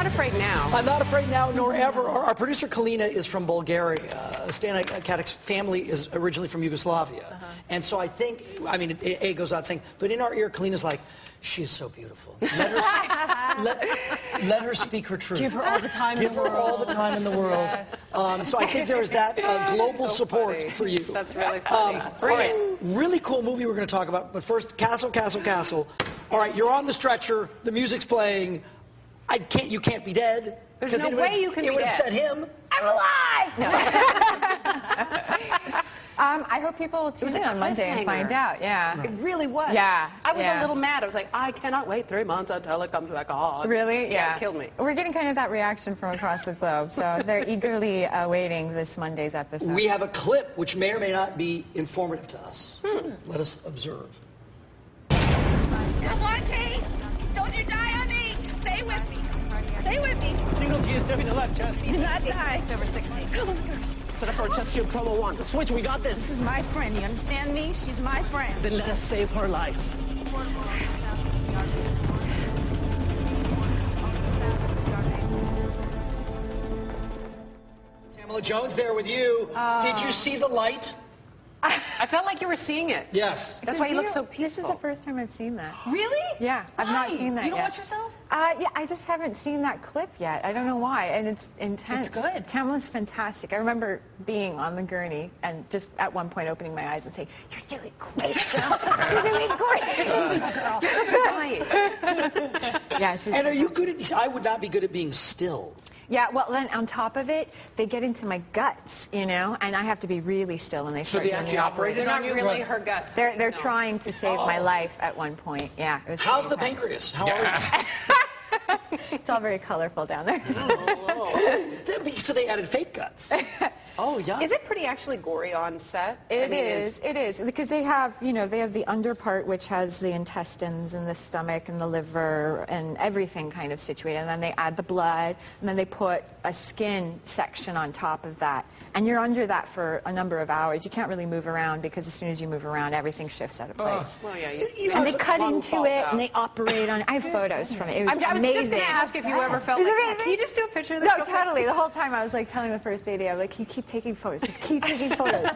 not afraid now. I'm not afraid now, nor ever. Our producer Kalina is from Bulgaria. Stana Katic's family is originally from Yugoslavia. And so I think, I mean, it goes without saying, but in our ear, Kalina's like, she is so beautiful. Let her speak her truth. Give her all the time in the world. Give her all the time in the world. Yes. So I think there's that global support for you. That's really funny. All right, really cool movie we're going to talk about. But first, Castle, Castle, Castle. All right, you're on the stretcher. The music's playing. You can't be dead. There's no way you can be dead. It would upset him. I'm alive! No. I hope people will tune in on Monday and find out. Yeah. It really was. Yeah. I was a little mad. I was like, I cannot wait 3 months until it comes back on. Really? Yeah. It killed me. We're getting kind of that reaction from across the globe, so they're eagerly awaiting this Monday's episode. We have a clip which may or may not be informative to us. Let us observe. Come on, Kate. Don't you die on me. Stay with me. Stay with me. Single G is to the left, chest. Do not die. Over 60. Come on, girl. Set up our chest tube promo 1. Switch, we got this. This is my friend. You understand me? She's my friend. Then let us save her life. Tamala Jones there with you. Did you see the light? I felt like you were seeing it. Yes. That's why you look so peaceful. This is the first time I've seen that. Really? Yeah, I've not seen that yet. You don't watch yourself? Yeah, I just haven't seen that clip yet. I don't know why, and it's intense. It's good. Tamala's fantastic. I remember being on the gurney and just at one point opening my eyes and saying, "You're doing great, girl. You're doing great. Girl." You're dying. Yeah, she's And are you good at? I would not be good at being still. Yeah, well, then on top of it, they get into my guts, you know, and I have to be really still when they start doing the operation. They're not really her guts. They're trying to save my life at one point. Yeah. It was How's the intense. pancreas? How are you? It's all very colorful down there. So they added fake guts. Oh, yeah. Is it pretty actually gory on set? It is, because they have, you know, they have the under part which has the intestines and the stomach and the liver and everything kind of situated, and then they add the blood, and then they put a skin section on top of that, and you're under that for a number of hours. You can't really move around because as soon as you move around, everything shifts out of place. Well, yeah, and they cut into it and they operate on it. I have photos from it. It was amazing. I was just going to ask if you ever felt like, can you just do a picture of this? No, totally. The whole time I was like telling the first lady, I was like, you keep taking photos. Just keep taking photos.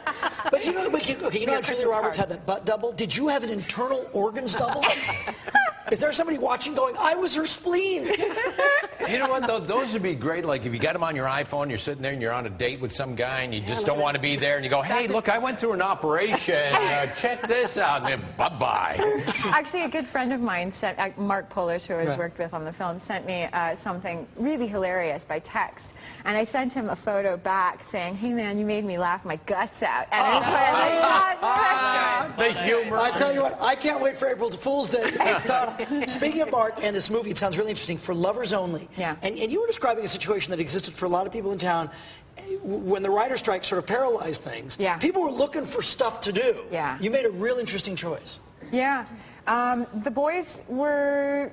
But you know, you know how Julia Roberts had that butt double? Did you have an internal organs double? Is there somebody watching going, I was her spleen? You know what, though? Those would be great. Like, if you got them on your iPhone, you're sitting there and you're on a date with some guy and you just don't want to be there, and you go, hey, look, I went through an operation. Check this out. And then, bye-bye. Actually, a good friend of mine, sent Mark Polish, who I've worked with on the film, sent me something really hilarious by text. And I sent him a photo back saying, hey, man, you made me laugh my guts out. And I The humor. I tell you what, I can't wait for April Fool's Day. Speaking of Mark and this movie, it sounds really interesting, For Lovers Only. Yeah. And you were describing a situation that existed for a lot of people in town when the writer's strike sort of paralyzed things. Yeah. People were looking for stuff to do. Yeah. You made a real interesting choice. Yeah. The boys were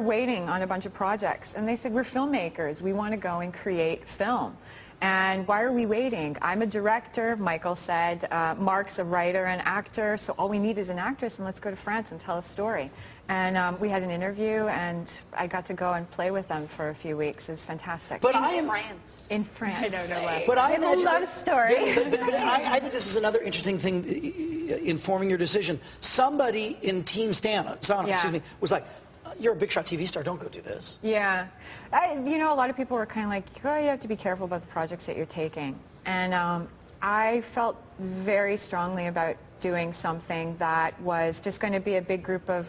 waiting on a bunch of projects, and they said, we're filmmakers. We want to go and create film. And why are we waiting? I'm a director, Michael said. Mark's a writer and actor, so all we need is an actress, and let's go to France and tell a story. And we had an interview, and I got to go and play with them for a few weeks. It was fantastic. But In France. I don't know why. But I It's a love story. I think this is another interesting thing informing your decision. Somebody in Team Stana, excuse me, was like, you're a big shot TV star, don't go do this. Yeah. You know, a lot of people were kind of like, oh, you have to be careful about the projects that you're taking. And I felt very strongly about doing something that was just going to be a big group of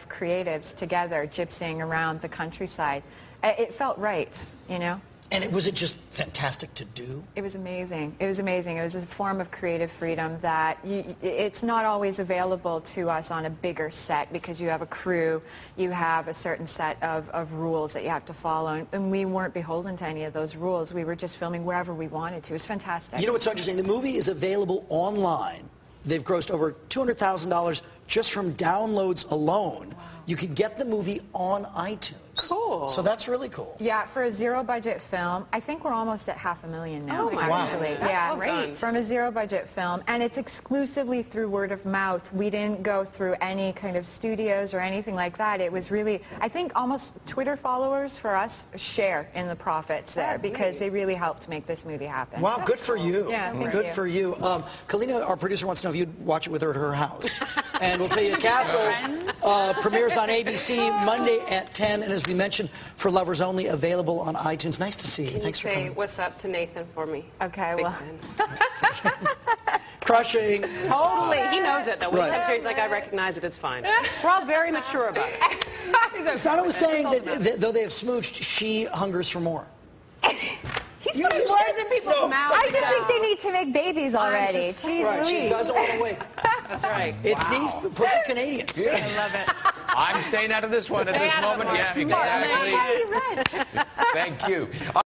creatives together, gypsying around the countryside. It felt right, you know? And was it just fantastic to do? It was amazing. It was amazing. It was a form of creative freedom that it's not always available to us on a bigger set because you have a crew, you have a certain set of rules that you have to follow, and we weren't beholden to any of those rules. We were just filming wherever we wanted to. It was fantastic. You know what's so interesting? The movie is available online. They've grossed over $200,000 just from downloads alone. Wow. you could get the movie on iTunes. Cool. So that's really cool. Yeah, for a zero-budget film, I think we're almost at $500,000 now. Oh, my actually. goodness. Yeah, Well done. from a zero-budget film, and it's exclusively through word of mouth. We didn't go through any kind of studios or anything like that. It was really, I think, almost Twitter followers for us share in the profits there because they really helped make this movie happen. Wow, good for you. Yeah, thank good you. for you. Kalina, our producer, wants to know if you'd watch it with her at her house. And we'll tell you, Castle premieres on ABC Monday at 10, and as we mentioned, for lovers only, available on iTunes. Nice to see you. Can Thanks you for say coming. what's up to Nathan for me? Okay, Big well. fan. Crushing. Totally. He knows it, though. When Right. he comes here, he's like, I recognize it. It's fine. We're all very mature about it. Stana was saying that though they have smooched, she hungers for more. He's putting words in people's mouths. I just think they need to make babies already. Jeez Right, she Louise. doesn't want to wait. That's right. It's these pussy Canadians. I love it. I'm staying out of this one at Stay this out of moment. it. Yeah, Smart. exactly. That's why you read. Thank you.